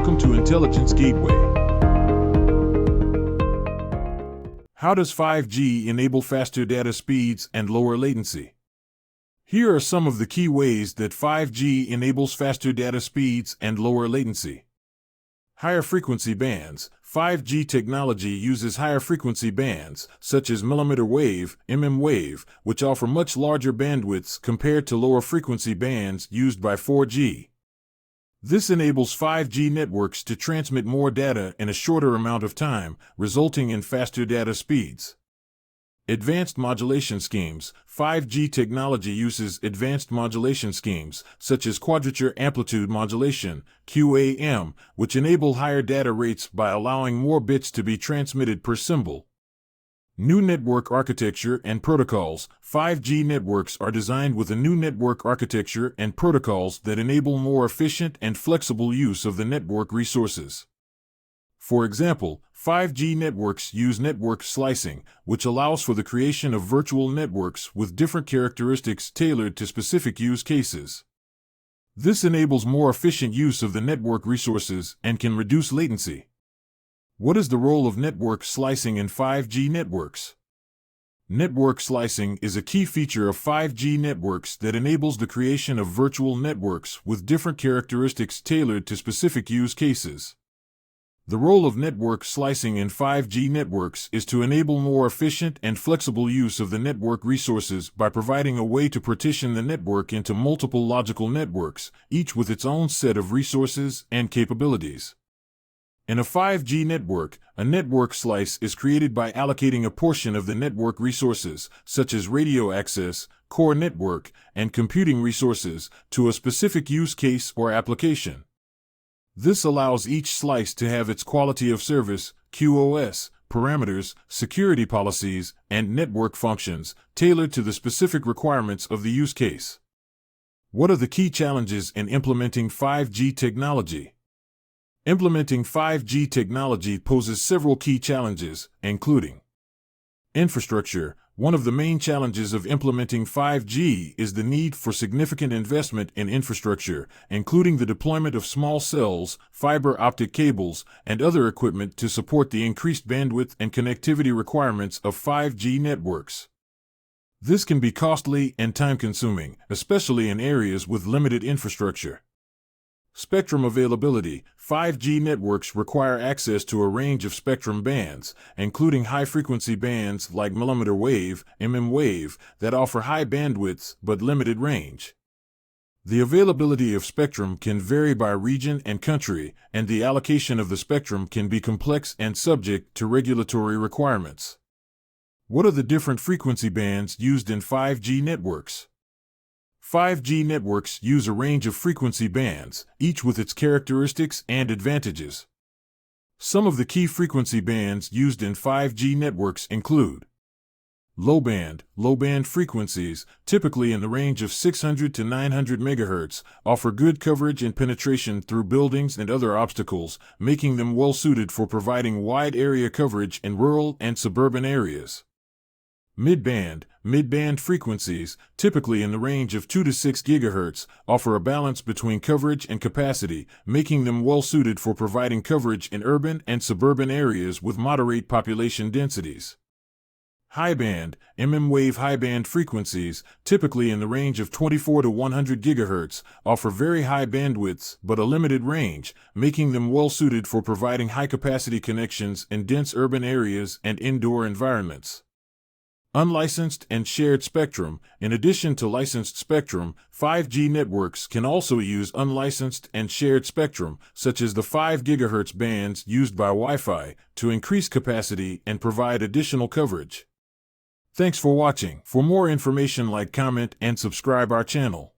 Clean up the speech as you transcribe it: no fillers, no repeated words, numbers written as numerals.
Welcome to Intelligence Gateway. How does 5G enable faster data speeds and lower latency? Here are some of the key ways that 5G enables faster data speeds and lower latency. Higher frequency bands. 5G technology uses higher frequency bands, such as millimeter wave, wave, which offer much larger bandwidths compared to lower frequency bands used by 4G. This enables 5G networks to transmit more data in a shorter amount of time, resulting in faster data speeds. Advanced modulation schemes. 5G technology uses advanced modulation schemes, such as quadrature amplitude modulation, QAM, which enable higher data rates by allowing more bits to be transmitted per symbol. New network architecture and protocols. 5G networks are designed with a new network architecture and protocols that enable more efficient and flexible use of the network resources. For example, 5G networks use network slicing, which allows for the creation of virtual networks with different characteristics tailored to specific use cases. This enables more efficient use of the network resources and can reduce latency. What is the role of network slicing in 5G networks? Network slicing is a key feature of 5G networks that enables the creation of virtual networks with different characteristics tailored to specific use cases. The role of network slicing in 5G networks is to enable more efficient and flexible use of the network resources by providing a way to partition the network into multiple logical networks, each with its own set of resources and capabilities. In a 5G network, a network slice is created by allocating a portion of the network resources, such as radio access, core network, and computing resources, to a specific use case or application. This allows each slice to have its quality of service, QoS, parameters, security policies, and network functions, tailored to the specific requirements of the use case. What are the key challenges in implementing 5G technology? Implementing 5G technology poses several key challenges, including infrastructure. One of the main challenges of implementing 5G is the need for significant investment in infrastructure, including the deployment of small cells, fiber optic cables, and other equipment to support the increased bandwidth and connectivity requirements of 5G networks. This can be costly and time-consuming, especially in areas with limited infrastructure. Spectrum availability. 5G networks require access to a range of spectrum bands, including high-frequency bands like millimeter wave, wave, that offer high bandwidths but limited range. The availability of spectrum can vary by region and country, and the allocation of the spectrum can be complex and subject to regulatory requirements. What are the different frequency bands used in 5G networks? 5G networks use a range of frequency bands, each with its characteristics and advantages. Some of the key frequency bands used in 5G networks include low-band frequencies, typically in the range of 600 to 900 MHz, offer good coverage and penetration through buildings and other obstacles, making them well-suited for providing wide area coverage in rural and suburban areas. Mid-band frequencies, typically in the range of 2 to 6 GHz, offer a balance between coverage and capacity, making them well-suited for providing coverage in urban and suburban areas with moderate population densities. High-band, wave high-band frequencies, typically in the range of 24 to 100 GHz, offer very high bandwidths but a limited range, making them well-suited for providing high-capacity connections in dense urban areas and indoor environments. Unlicensed and shared spectrum. In addition to licensed spectrum, 5G networks can also use unlicensed and shared spectrum, such as the 5 GHz bands used by Wi-Fi, to increase capacity and provide additional coverage. Thanks for watching. For more information, like, comment, and subscribe our channel.